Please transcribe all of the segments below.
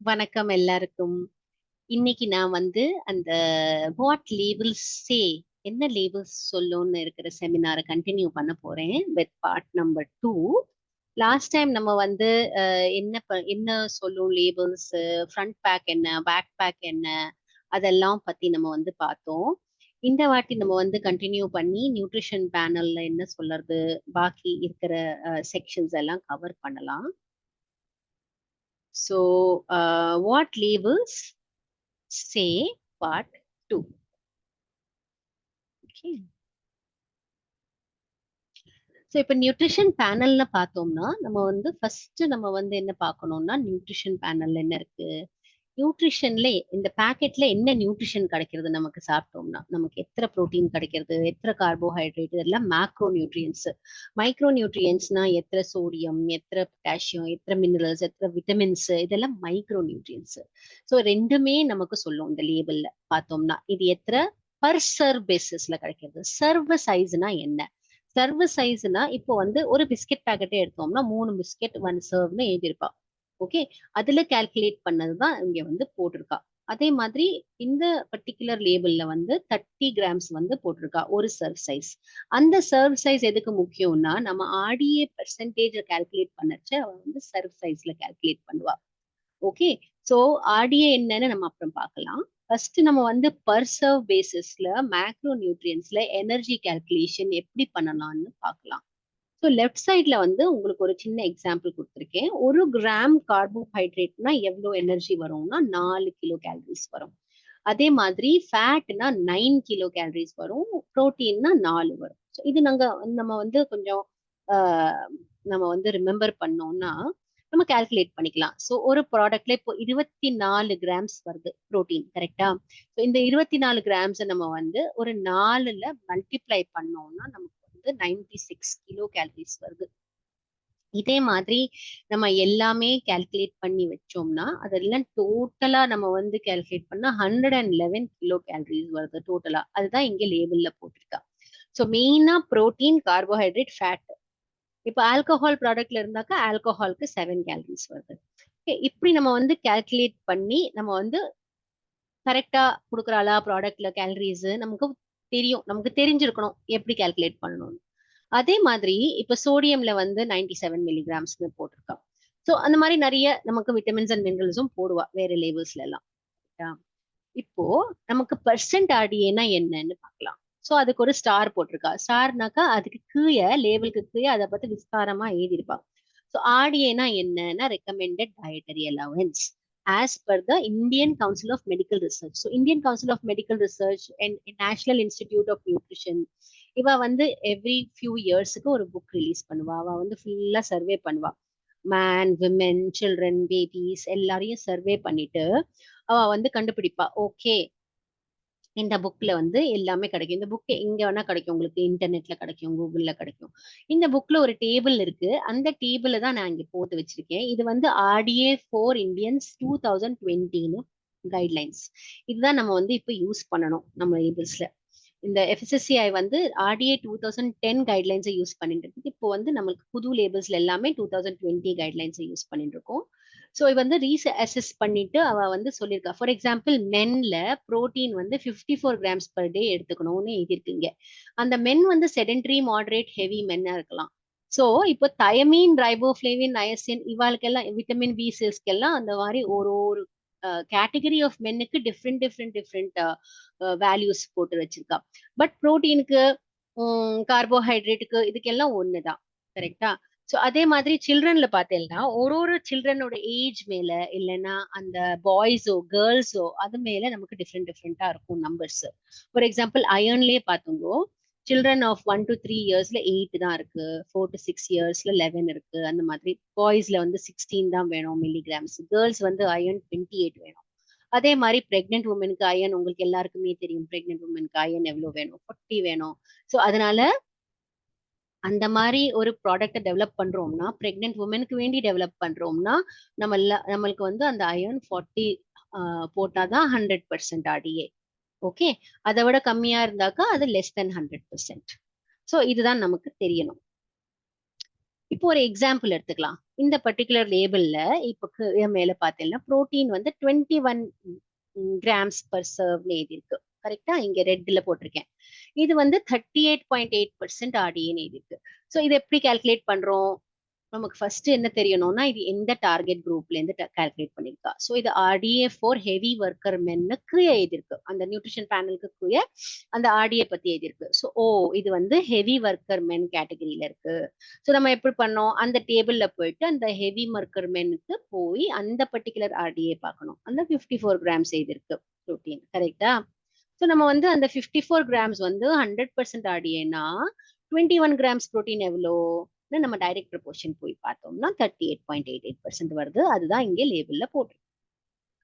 வணக்கம் எல்லாருக்கும். இன்னைக்கு நான் வந்து அந்த வாட் லேபிள்ஸ் சே என்ன லேபிள்ஸ் சொல்லும்னு இருக்கிற செமினாரை கண்டினியூ பண்ண போறேன் with part number 2. Last time நம்ம வந்து என்ன சொல்லும் லேபிள்ஸ், ஃப்ரண்ட் பேக் என்ன, பேக் பேக் என்ன, அதெல்லாம் பத்தி நம்ம வந்து பார்த்தோம். இந்த வாட்டி நம்ம வந்து கண்டினியூ பண்ணி நியூட்ரிஷன் பேனல்ல என்ன சொல்றது, பாக்கி இருக்கிற செக்ஷன்ஸ் எல்லாம் கவர் பண்ணலாம். So, what labels say part 2? Okay. So இப்போ நியூட்ரிஷன் பேனல்ல பார்த்தோம்னா நம்ம வந்து ஃபர்ஸ்ட் நம்ம வந்து என்ன பார்க்கணும்னா நியூட்ரிஷன் பேனல்ல என்ன இருக்கு, நியூட்ரிஷன்ல இந்த பேக்கெட்ல என்ன நியூட்ரிஷன் கிடைக்கிறது, நமக்கு சாப்பிட்டோம்னா நமக்கு எத்தனை புரோட்டீன் கிடைக்கிறது, எத்தனை கார்போஹைட்ரேட், இதெல்லாம் மேக்ரோ நியூட்ரியன்ஸ். மைக்ரோ நியூட்ரியன்ஸ்னா எத்தனை சோடியம், எத்தனை பொட்டாசியம், எத்தனை மினரல்ஸ், எத்தனை விட்டமின்ஸ், இதெல்லாம் மைக்ரோ நியூட்ரியன்ஸ். ஸோ ரெண்டுமே நமக்கு சொல்லும் இந்த லேபிள்ல பார்த்தோம்னா. இது எத்தனை பர் சர்வ் பேசிஸ்ல கிடைக்கிறது. சர்வ் சைஸ்னா என்ன, சர்வ் சைஸ்னா இப்போ வந்து ஒரு பிஸ்கெட் பேக்கெட்டே எடுத்தோம்னா 3 பிஸ்கெட் 1 சர்வ்னு எழுதியிருப்பா. ஓகே, அதுல கால்குலேட் பண்ணதுதான் இங்க வந்து போட்டிருக்கா. அதே மாதிரி இந்த பர்டிகுலர் லேபிள்ல வந்து 30 கிராம்ஸ் வந்து போட்டிருக்கா ஒரு சர்வ் சைஸ். அந்த சர்வ் சைஸ் எதுக்கு முக்கியம்னா நம்ம ஆர்டிஏ பெர்சன்டேஜ் கால்குலேட் பண்ணச்சு அவ வந்து சர்வ் சைஸ்ல கால்குலேட் பண்ணுவா. ஓகே, ஸோ ஆர்டிஏ என்னன்னு நம்ம அப்புறம் பார்க்கலாம். ஃபர்ஸ்ட் நம்ம வந்து பர் சர்வ் பேசிஸ்ல மேக்ரோ நியூட்ரியன்ஸ்ல எனர்ஜி கால்குலேஷன் எப்படி பண்ணலாம்னு பார்க்கலாம். ஸோ லெஃப்ட் சைட்ல வந்து உங்களுக்கு ஒரு சின்ன எக்ஸாம்பிள் கொடுத்துருக்கேன். 1 கிராம் கார்போஹைட்ரேட்னா எவ்வளோ எனர்ஜி வரும்னா 4 கிலோ கேலரிஸ் வரும். அதே மாதிரி ஃபேட்னா 9 கிலோ கேலரிஸ் வரும், புரோட்டீன்னா 4 வரும். ஸோ இது நம்ம வந்து கொஞ்சம் நம்ம வந்து ரிமெம்பர் பண்ணோம்னா நம்ம கால்குலேட் பண்ணிக்கலாம். ஸோ ஒரு ப்ராடக்ட்ல இப்போ 24 கிராம்ஸ் வருது புரோட்டீன், கரெக்டா? ஸோ இந்த 24 கிராம்ஸ் நம்ம வந்து ஒரு 4ல மல்டிப்ளை பண்ணோம்னா நமக்கு வந்து 96 கிலோ கேலரிஸ் வருது. இதே மாதிரி நம்ம எல்லாமே கால்குலேட் பண்ணி வச்சோம்னா அதெல்லாம் டோட்டலா நம்ம வந்து கால்குலேட் பண்ணா 111 கிலோ கேலரிஸ் வருது டோட்டலா. அதுதான் இங்க லேபிள்ல போட்டிருக்கா. ஸோ மெயினா புரோட்டீன், கார்போஹைட்ரேட், ஃபேட். இப்போ ஆல்கஹால் ப்ராடக்ட்ல இருந்தாக்கா ஆல்கஹாலுக்கு 7 கேலரிஸ் வருது. இப்படி நம்ம வந்து கால்குலேட் பண்ணி நம்ம வந்து கரெக்டா கொடுக்குறாளா ப்ராடக்ட்ல கேலரிஸ் நமக்கு தெரியும், நமக்கு தெரிஞ்சிருக்கணும் எப்படி கால்குலேட் பண்ணணும்னு. அதே மாதிரி இப்ப சோடியம்ல வந்து 97 மில்லிகிராம்ஸ்னு போட்டிருக்கா. ஸோ அந்த மாதிரி நிறைய நமக்கு விட்டமின்ஸ் அண்ட் மினரல்ஸும் போடுவா வேற லேபிள்ஸ்ல எல்லாம். இப்போ நமக்கு பர்சன்ட் ஆர்டிஏனா என்னன்னு பார்க்கலாம். ஸோ அதுக்கு ஒரு ஸ்டார் போட்டிருக்கா. ஸ்டார்னாக்கா அதுக்கு கீழே லேபிளுக்கு கீழே அதை பத்தி விஸ்தாரமா எழுதியிருப்பா. ஸோ ஆர்டிஏனா என்னன்னா recommended dietary allowance as per the Indian Council of Medical Research. So Indian Council of Medical Research and National Institute of Nutrition இவ வந்து எவ்ரி ஃபியூ இயர்ஸ்க்கு ஒரு புக் ரிலீஸ் பண்ணுவா. அவ வந்து ஃபுல்லா சர்வே பண்ணுவா. மேன், விமென், சில்ட்ரன், பேபிஸ் எல்லாரையும் சர்வே பண்ணிட்டு அவ வந்து கண்டுபிடிப்பா. ஓகே, இந்த புக்ல வந்து எல்லாமே கிடைக்கும். இந்த புக் எங்க வேணா கிடைக்கும், உங்களுக்கு இன்டர்நெட்ல கிடைக்கும், கூகுள்ல கிடைக்கும். இந்த புக்ல ஒரு டேபிள் இருக்கு. அந்த டேபிள தான் நான் இங்க போட்டு வச்சிருக்கேன். இது வந்து ஆர்டிஏ ஃபார் இந்தியன்ஸ் 2020 கைட்லைன்ஸ். இதுதான் நம்ம வந்து இப்ப யூஸ் பண்ணணும் நம்ம லேபிள்ஸ்ல. இந்த எஃப்எஸ்எஸ்சிஐ வந்து ஆர்டிஏ 2010 கைட்லைன்ஸை யூஸ் பண்ணிட்டு இருக்கு. இப்போ வந்து நம்மளுக்கு புது லேபிள்ஸ்ல எல்லாமே 2020 கைட்லைன்ஸை யூஸ் பண்ணிட்டு இருக்கோம். ஸோ வந்து அசஸ் பண்ணிட்டு அவ வந்து சொல்லியிருக்கா. ஃபார் எக்ஸாம்பிள் மென்ல புரோட்டீன் வந்து 54 கிராம்ஸ் பர் டே எடுத்துக்கணும்னு எழுதியிருக்கீங்க. அந்த மென் வந்து செடென்டரி, மாடரேட், ஹெவி மென்னா இருக்கலாம். ஸோ இப்போ தயமீன், ரைபோஃப்ளேவின், நயசின் இவாளுக்கெல்லாம் விட்டமின் பி சிஸ்க்கெல்லாம் அந்த மாதிரி ஒரு ஒரு கேட்டகரி ஆஃப் மென்னுக்கு டிஃப்ரெண்ட் வேல்யூஸ் போட்டு வச்சிருக்கா. பட் புரோட்டீனுக்கு, கார்போஹைட்ரேட்டுக்கு இதுக்கெல்லாம் ஒண்ணுதான், கரெக்டா? ஸோ அதே மாதிரி சில்ட்ரன்ல பார்த்தேன்னா ஒரு சில்ட்ரனோட ஏஜ் மேல இல்லைன்னா அந்த பாய்ஸோ கேர்ள்ஸோ அது மேல நமக்கு டிஃப்ரெண்டா இருக்கும் நம்பர்ஸ். ஃபார் எக்ஸாம்பிள் அயர்ன்லயே பார்த்தோங்கோ சில்ட்ரன் ஆஃப் 1 to 3 இயர்ஸ்ல 8 தான் இருக்கு, 4 to 6 இயர்ஸ்ல 11 இருக்கு. அந்த மாதிரி பாய்ஸ்ல வந்து 16 தான் வேணும் மில்லிகிராம்ஸ், கேர்ள்ஸ் வந்து அயர்ன் 28 வேணும். அதே மாதிரி பிரெக்னென்ட் உமனுக்கு அயன் உங்களுக்கு எல்லாருக்குமே தெரியும், பிரெக்னென்ட் உமனுக்கு அயன் எவ்வளவு வேணும், 40 வேணும். ஸோ அதனால அந்த மாதிரி ஒரு ப்ராடக்ட்டை டெவலப் பண்றோம்னா, பிரெக்னென்ட் உமனுக்கு வேண்டி டெவலப் பண்றோம்னா நம்மளுக்கு வந்து அந்த அயன் 40 போட்டாதான் 100% ஆர்டிஏ. ஓகே, அதை விட கம்மியா இருந்தாக்கா அது லெஸ் தென் 100%. ஸோ இதுதான் நமக்கு தெரியணும். இப்போ ஒரு எக்ஸாம்பிள் எடுத்துக்கலாம். இந்த பர்டிகுலர் லேபிள்ல இப்ப மேல பார்த்தீங்கன்னா புரோட்டீன் வந்து 21 கிராம்ஸ் பர் சர்வ்னு எழுதியிருக்கு. கரெக்டா? இங்க ரெட்ல போட்டிருக்கேன். இது வந்து 38.8% ஆர்டிஏன்னு எழுதியிருக்கு. ஸோ இதை எப்படி கால்குலேட் பண்றோம்? நமக்கு ஃபர்ஸ்ட் என்ன தெரியணும்னா இது எந்த டார்கெட் குரூப்ல இருந்து கால்குலேட் பண்ணிருக்கா. ஸோ இது ஆர்டிஏ ஃபார் ஹெவி ஒர்க்கர் மென்னுக்கு எழுதியிருக்கு. அந்த நியூட்ரிஷன் பேனலுக்கு அந்த ஆர்டிஏ பத்தி எழுதியிருக்கு. ஸோ இது வந்து ஹெவி ஒர்க்கர் மென் கேட்டகரியில இருக்கு. ஸோ நம்ம எப்படி பண்ணோம்? அந்த டேபிள்ல போயிட்டு அந்த ஹெவி ஒர்க்கர் மென்னுக்கு போய் அந்த பர்டிகுலர் ஆர்டிஏ பார்க்கணும். அந்த 54 கிராம்ஸ் எழுதியிருக்கு ப்ரோட்டீன். கரெக்டா? ஸோ நம்ம வந்து அந்த 54 கிராம்ஸ் வந்து 100% ஆர்டிஏனா 21 கிராம்ஸ் ப்ரோட்டீன் எவ்வளோ நம்ம டைரக்ட் ப்ரொபோர்ஷன் போய் பார்த்தோம்னா 38.88% வருது. அதுதான் இங்கே லேபிள்ல போட்டிருக்கு.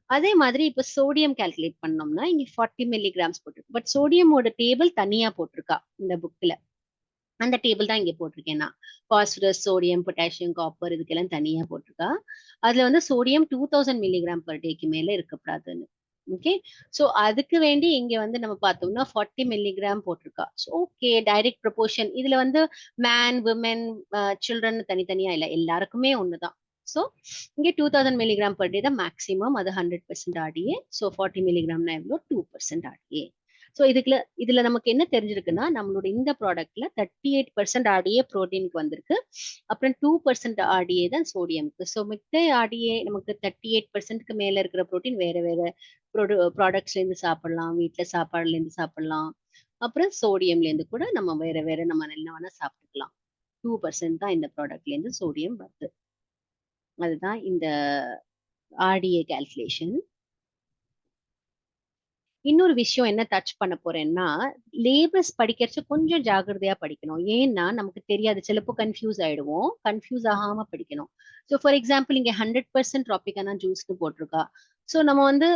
அதே மாதிரி இப்ப சோடியம் கால்குலேட் பண்ணோம்னா இங்க 40 மில்லிகிராம்ஸ் போட்டிருக்கு. பட் சோடியமோட டேபிள் தனியா போட்டிருக்கா இந்த புக்ல. அந்த டேபிள் தான் இங்க போட்டிருக்கேன் நான். பாஸ்பரஸ், சோடியம், பொட்டாசியம், காப்பர் இதுக்கெல்லாம் தனியா போட்டிருக்கா. அதுல வந்து சோடியம் 2000 மில்லிகிராம் பர் டேக்கு மேல இருக்கக்கூடாதுன்னு. ஓகே. சோ அதுக்கு வேண்டி இங்க வந்து நம்ம பார்த்தோம்னா 40 மில்லிகிராம் போட்டிருக்கா. ஸோ ஓகே, டைரக்ட் ப்ரொபோர்ஷன் இதுல வந்து மேன், விமன், சில்ட்ரன் தனித்தனியா இல்ல, எல்லாருக்குமே ஒண்ணுதான். ஸோ இங்க 2000 மில்லிகிராம் பர் டே தான் மேக்ஸிமம். அது 100% ஆடியே. ஸோ 40 மில்லிகிராம்னா எவ்வளோ? 2% ஆடியே. ஸோ இதுல நமக்கு என்ன தெரிஞ்சிருக்குன்னா நம்மளோட இந்த ப்ராடக்ட்ல 38% ஆடியே ப்ரோட்டீனுக்கு வந்திருக்கு. அப்புறம் 2% ஆடியே தான் சோடியம்க்கு. ஸோ மித்த ஆடியே நமக்கு 38%க்கு மேல இருக்கிற ப்ரோட்டீன் வேற வேற ப்ராடக்ட்ஸ்ல இருந்து சாப்பிடலாம், வீட்டுல சாப்பாடுல இருந்து சாப்பிடலாம். அப்புறம் சோடியம்ல இருந்து கூட நம்ம வேற வேற நம்ம என்ன வேணா சாப்பிட்டுக்கலாம். 2% தான் இந்த ப்ராடக்ட்ல இருந்து சோடியம் வருது. அதுதான் இந்த ஆர்டிஏ கால்குலேஷன். இன்னொரு விஷயம் என்ன டச் பண்ண போறேன்னா, லேபிள்ஸ் படிக்கிறச்ச கொஞ்சம் ஜாக்கிரதையா படிக்கணும். ஏன்னா நமக்கு தெரியாது. சிலப்போ கன்ஃபியூஸ் ஆயிடுவோம். கன்ஃபியூஸ் ஆகாம படிக்கணும். ஸோ ஃபார் எக்ஸாம்பிள் இங்க 100% ட்ராபிக்கானா ஜூஸ்னு போட்டிருக்கா. ஸோ நம்ம வந்து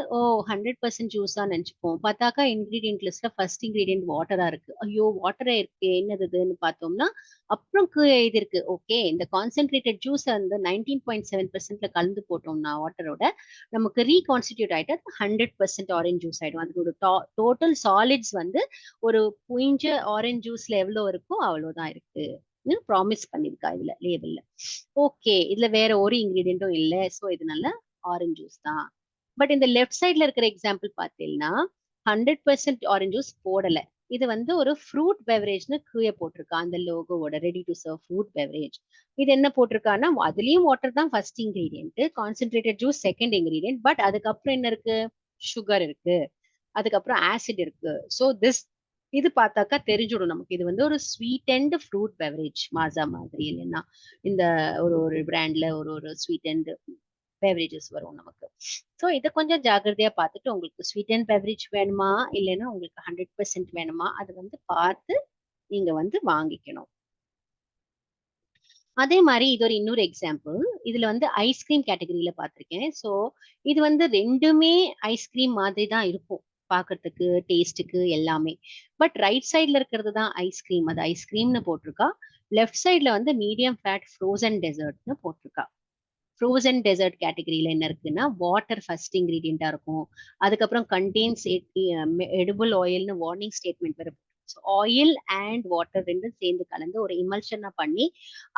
100% ஜூஸா நினைச்சுப்போம். பார்த்தாக்கா இன்கிரீடியன்ட் லிஸ்ட்ல ஃபர்ஸ்ட் இன்கிரீடியன்ட் வாட்டரா இருக்கு. ஐயோ வாட்டரா இருக்கு, என்னதுன்னு பார்த்தோம்னா அப்புறம் எழுதியிருக்கு. ஓகே, இந்த கான்சென்ட்ரேட்டட் ஜூஸ் அந்த 19.7%ல கலந்து போட்டோம்னா வாட்டரோட நமக்கு ரீகான்ஸ்டிடியூட் ஆயிட்டு 100% ஆரஞ்சு ஜூஸ் ஆயிடும். அதோட டோட்டல் சாலிட்ஸ் வந்து ஒரு புயிஞ்ச ஆரஞ்சு ஜூஸ்ல எவ்வளவு இருக்கோ அவ்வளவுதான் இருக்கு ப்ராமிஸ் பண்ணிருக்கா இதுல லேபிள்ல. ஓகே, இதுல வேற ஒரு இன்கிரீடியன்ட்டும் இல்ல. சோ இது நல்ல ஆரஞ்சு ஜூஸ் தான். பட் இந்த லெஃப்ட் சைட்ல இருக்கிற எக்ஸாம்பிள் பார்த்தீங்கன்னா 100% ஆரஞ்சு ஜூஸ் போடல. இது வந்து ஒரு ஃப்ரூட் பெவரேஜ்னு கீழே போட்டிருக்கா அந்த லோகோவோட ready to serve fruit beverage. இது என்ன போட்டிருக்கான்னா அதுலயும் வாட்டர் தான் first ingredient, concentrated juice second ingredient. But அதுக்கப்புறம் என்ன இருக்கு? சுகர் இருக்கு, அதுக்கப்புறம் ஆசிட் இருக்கு. ஸோ இது பார்த்தாக்கா தெரிஞ்சிடும் நமக்கு இது வந்து ஒரு ஸ்வீட் அண்ட் ஃப்ரூட் பெவரேஜ் மாசா மாதிரி. இல்லைன்னா இந்த ஒரு ஒரு பிராண்ட்ல ஒரு ஒரு ஸ்வீட் அண்ட் பெவரேஜஸ் வரும் நமக்கு. ஸோ இதை கொஞ்சம் ஜாகிரதையா பார்த்துட்டு உங்களுக்கு ஸ்வீட் அண்ட் பெவரேஜ் வேணுமா இல்லைன்னா உங்களுக்கு 100% வேணுமா அது வந்து பார்த்து நீங்க வந்து வாங்கிக்கணும். அதே மாதிரி இது ஒரு இன்னொரு எக்ஸாம்பிள். இதுல வந்து ஐஸ்கிரீம் கேட்டகரியில பார்த்திருக்கேன். ஸோ இது வந்து ரெண்டுமே ஐஸ்கிரீம் மாதிரி தான் இருக்கும் பார்க்கறதுக்கு, டேஸ்ட்டுக்கு எல்லாமே. பட் ரைட் சைட்ல இருக்கிறது தான் ஐஸ்கிரீம், அது ஐஸ்கிரீம்னு போட்டிருக்கா. லெஃப்ட் சைட்ல வந்து மீடியம் ஃபேட் ஃப்ரோசன் டெசர்ட்னு போட்டிருக்கா. ஃப்ரோசன் டெசர்ட் கேட்டகரியில என்ன இருக்குன்னா வாட்டர் ஃபர்ஸ்ட் இன்கிரீடியண்டா இருக்கும். அதுக்கப்புறம் கண்டெய்ன்ஸ் எடிபிள் ஆயில்னு வார்னிங் ஸ்டேட்மெண்ட் வரும். ஆயில் அண்ட் வாட்டர் ரெண்டும் சேர்ந்து கலந்து ஒரு இமல்ஷனா பண்ணி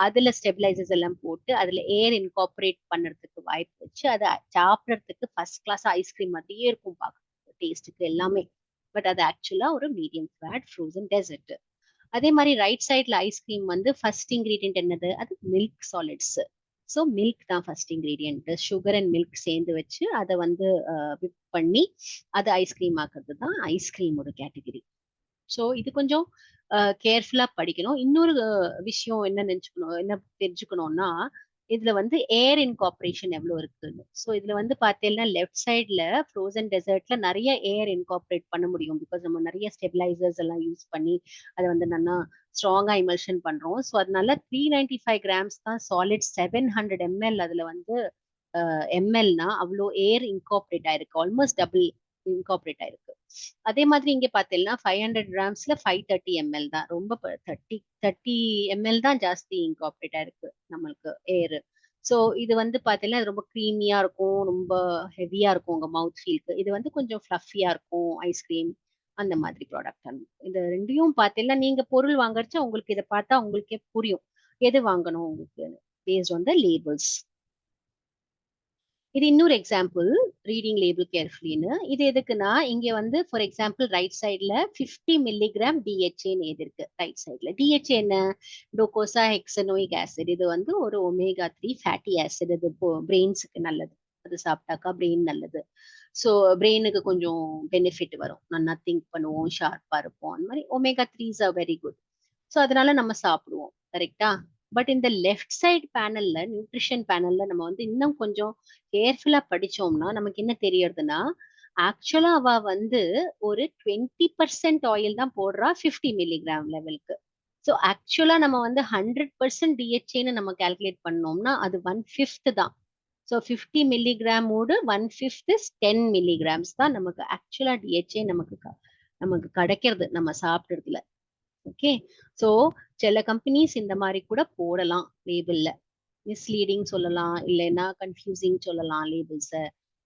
அதுல ஸ்டெபிலைசர்ஸ் எல்லாம் போட்டு அதுல ஏர் இன்கார்பரேட் பண்றதுக்கு வாய்ப்பு வச்சு அதை சாப்பிடறதுக்கு ஃபர்ஸ்ட் கிளாஸ் ஐஸ்கிரீம் மாதிரியே இருக்கும் பார்க்க டேஸ்ட்டுக்கு எல்லாமே. பட் அது ஆக்சுவலா ஒரு மீடியம் ஃபேட் ஃப்ரோசன் டெசர்ட். அதே மாதிரி ரைட் சைட்ல ஐஸ்கிரீம் வந்து ஃபர்ஸ்ட் இன்கிரீடியன்ட் என்னது? அது மில்க் சாலிட்ஸ். ஸோ மில்க் தான் first ingredient. Sugar and milk சேர்ந்து வச்சு அதை வந்து விப் பண்ணி அதை ஐஸ்கிரீம் ஆக்குறது தான் ஐஸ்கிரீமோட கேட்டகரி. ஸோ இது கொஞ்சம் கேர்ஃபுல்லா படிக்கணும். இன்னொரு விஷயம் என்ன நினைச்சுக்கணும், என்ன தெரிஞ்சுக்கணும்னா இதுல வந்து ஏர் இன்கார்பரேஷன் எவ்வளவு இருக்குன்னு. ஸோ இதுல வந்து பார்த்தீங்கன்னா லெஃப்ட் சைட்ல ஃப்ரோசன் டெசர்ட்ல நிறைய ஏர் இன்கார்பரேட் பண்ண முடியும். பிகாஸ் நம்ம நிறைய ஸ்டெபிலைசர்ஸ் எல்லாம் யூஸ் பண்ணி அதை வந்து நல்லா ஸ்ட்ராங்கா இமல்ஷன் பண்றோம். ஸோ அதனால 395 கிராம்ஸ் தான் சாலிட், 700 ml அதுல வந்து எம்எல்னா அவ்வளோ ஏர் இன்கார்பரேட் ஆயிருக்கு. ஆல்மோஸ்ட் டபுள் இன்கார்பரேட் ஆயிருக்கு. அதே மாதிரி இங்க பாத்தீங்கன்னா 500 கிராம்ஸ்ல 530 ml தான், ரொம்ப 30 ml தான் ஜாஸ்தி இன்கார்பரேட் ஆயிருக்கு நம்மளுக்கு ஏர். ஸோ இது வந்து பாத்தீங்கன்னா ரொம்ப க்ரீமியா இருக்கும், ரொம்ப ஹெவியா இருக்கும் உங்க மவுத் ஃபீல்க்கு. இது வந்து கொஞ்சம் ஃப்ளஃபியா இருக்கும் ஐஸ்கிரீம் அந்த மாதிரி ப்ராடக்ட். இந்த ரெண்டையும் பார்த்தீங்கன்னா நீங்க பொருள் வாங்குறச்ச உங்களுக்கு இதை பார்த்தா உங்களுக்கே புரியும் எது வாங்கணும் உங்களுக்கு. based on the labels. இது இன்னொரு எக்ஸாம்பிள், ரீடிங் லேபிள் கேர்ஃபுல்லின்னு. இது எதுக்குன்னா, இங்க வந்து ஃபார் எக்ஸாம்பிள் ரைட் சைட்ல 50 மில்லிகிராம் டிஹெச்ஏன்னு எழுதிருக்கு. ரைட் சைட்ல டிஹெச்ஏ என்ன? டோகோசா ஹெக்ஸனோயிக் ஆசிட். இது வந்து ஒரு ஒமேகா 3 ஃபேட்டி ஆசிட். இது பிரெயின்ஸுக்கு நல்லது. அது சாப்பிட்டாக்கா பிரெயின் நல்லது. ஸோ பிரெயினுக்கு கொஞ்சம் பெனிஃபிட் வரும். நல்லா திங்க் பண்ணுவோம், ஷார்ப்பா இருப்போம். அந்த மாதிரி omega 3s are very good. So அதனால நம்ம சாப்பிடுவோம். கரெக்டா? பட் இந்த லெஃப்ட் சைட் பேனல்ல, நியூட்ரிஷன் பேனல்ல நம்ம வந்து இன்னும் கொஞ்சம் கேர்ஃபுல்லா படிச்சோம்னா நமக்கு என்ன தெரியறதுன்னா, ஆக்சுவலா அவ வந்து ஒரு 20% ஆயில் தான் போடுறா 50 மில்லிகிராம் லெவலுக்கு. ஸோ ஆக்சுவலா நம்ம வந்து 100% டிஹெச்ஏன்னு நம்ம கால்குலேட் பண்ணோம்னா அது 1/5 தான். ஸோ 50 மில்லிகிராமோடு 1/5 இஸ் 10 மில்லிகிராம்ஸ் தான் நமக்கு ஆக்சுவலா டிஹெச்ஏ நமக்கு கிடைக்கிறது நம்ம சாப்பிடுறதுல. ஓகே. ஸோ சில கம்பெனிஸ் இந்த மாதிரி கூட போடலாம் லேபிள்ல. மிஸ்லீடிங் சொல்லலாம், இல்லைன்னா கன்ஃபியூசிங் சொல்லலாம் லேபிள்ஸை.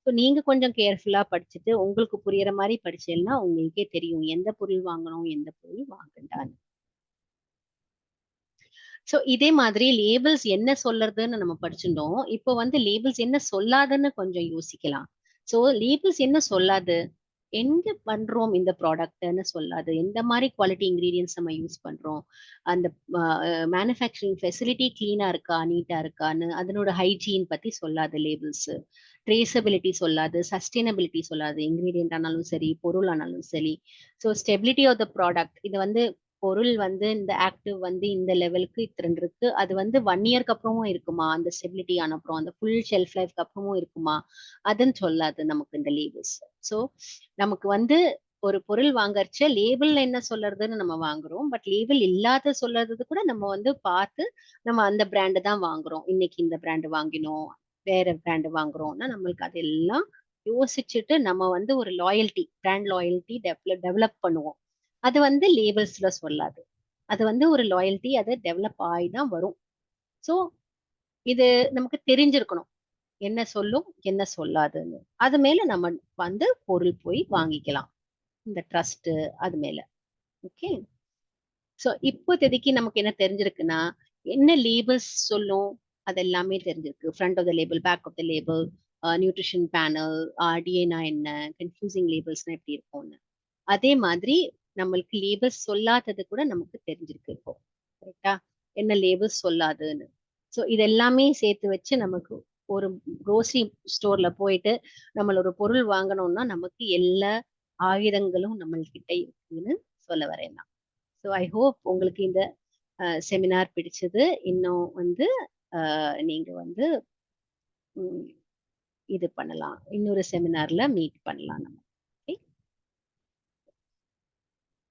ஸோ நீங்க கொஞ்சம் கேர்ஃபுல்லா படிச்சுட்டு உங்களுக்கு புரியுற மாதிரி படிச்சீங்கன்னா உங்களுக்கே தெரியும் எந்த பொருள் வாங்கணும், எந்த பொருள் வாங்கண்டான்னு. ஸோ இதே மாதிரி லேபிள்ஸ் என்ன சொல்றதுன்னு நம்ம படிச்சிருந்தோம். இப்போ வந்து லேபிள்ஸ் என்ன சொல்லாதுன்னு கொஞ்சம் யோசிக்கலாம். ஸோ லேபிள்ஸ் என்ன சொல்லாது? எங்க பண்றோம் இந்த ப்ராடக்ட்னு சொல்லாது. எந்த மாதிரி குவாலிட்டி இன்கிரீடியன்ஸ் நம்ம யூஸ் பண்றோம், அந்த மேனுஃபேக்சரிங் ஃபெசிலிட்டி கிளீனா இருக்கா, நீட்டா இருக்கான்னு, அதனோட ஹைஜீன் பத்தி சொல்லாது லேபிள்ஸ். ட்ரேசபிலிட்டி சொல்லாது, சஸ்டைனபிலிட்டி சொல்லாது. இன்கிரீடியன்ட் ஆனாலும் சரி, பொருள் ஆனாலும் சரி. So stability of the product, இது வந்து பொருள் வந்து இந்த ஆக்டிவ் வந்து இந்த லெவலுக்கு இத்தனை இருக்கு, அது வந்து 1 இயர்க்கு அப்புறமும் இருக்குமா, அந்த ஸ்டெபிலிட்டி ஆன அப்புறம் அந்த ஃபுல் ஷெல்ஃப் லைஃப்க்கு அப்புறமும் இருக்குமா, அதுன்னு சொல்லாது நமக்கு இந்த லேபிள்ஸ். ஸோ நமக்கு வந்து ஒரு பொருள் வாங்கறச்ச லேபிள்ல என்ன சொல்றதுன்னு நம்ம வாங்குறோம். பட் லேபிள் இல்லாத சொல்றது கூட நம்ம வந்து பார்த்து நம்ம அந்த பிராண்டு தான் வாங்குறோம். இன்னைக்கு இந்த பிராண்டு வாங்கினோம், வேற பிராண்டு வாங்குறோம்னா நம்மளுக்கு அதெல்லாம் யோசிச்சுட்டு நம்ம வந்து ஒரு லாயல்ட்டி, பிராண்ட் லாயல்ட்டி டெவலப் பண்ணுவோம். அது வந்து லேபிள்ஸ்ல சொல்லாது. அது வந்து ஒரு லாயல்ட்டி, அது டெவலப் ஆகி தான் வரும். ஸோ இது நமக்கு தெரிஞ்சிருக்கணும், என்ன சொல்லும் என்ன சொல்லாதுன்னு. அது மேல நம்ம வந்து பொருள் போய் வாங்கிக்கலாம், இந்த ட்ரஸ்ட் அது மேல. ஓகே. ஸோ இப்போதைக்கு நமக்கு என்ன தெரிஞ்சிருக்குன்னா, என்ன லேபிள்ஸ் சொல்லும் அது எல்லாமே தெரிஞ்சிருக்கு. Front of the label, back of the label, nutrition panel, ஆர்டிஏனா என்ன, கன்ஃபியூசிங் லேபிள்ஸ்னா எப்படி இருக்கும்னு. அதே மாதிரி நம்மளுக்கு லேபிள்ஸ் சொல்லாதது கூட நமக்கு தெரிஞ்சிருக்கு இப்போ. கரெக்டா? என்ன லேபிள்ஸ் சொல்லாதுன்னு. ஸோ இது எல்லாமே சேர்த்து வச்சு நமக்கு ஒரு க்ரோசரி ஸ்டோர்ல போயிட்டு நம்மள ஒரு பொருள் வாங்கணும்னா நமக்கு எல்லா ஆயுதங்களும் நம்மள்கிட்ட இருக்குன்னு சொல்ல வரேன் நான். ஸோ ஐ ஹோப் உங்களுக்கு இந்த செமினார் பிடிச்சது. இன்னும் வந்து நீங்க வந்து இது பண்ணலாம், இன்னொரு செமினார்ல மீட் பண்ணலாம் நம்ம.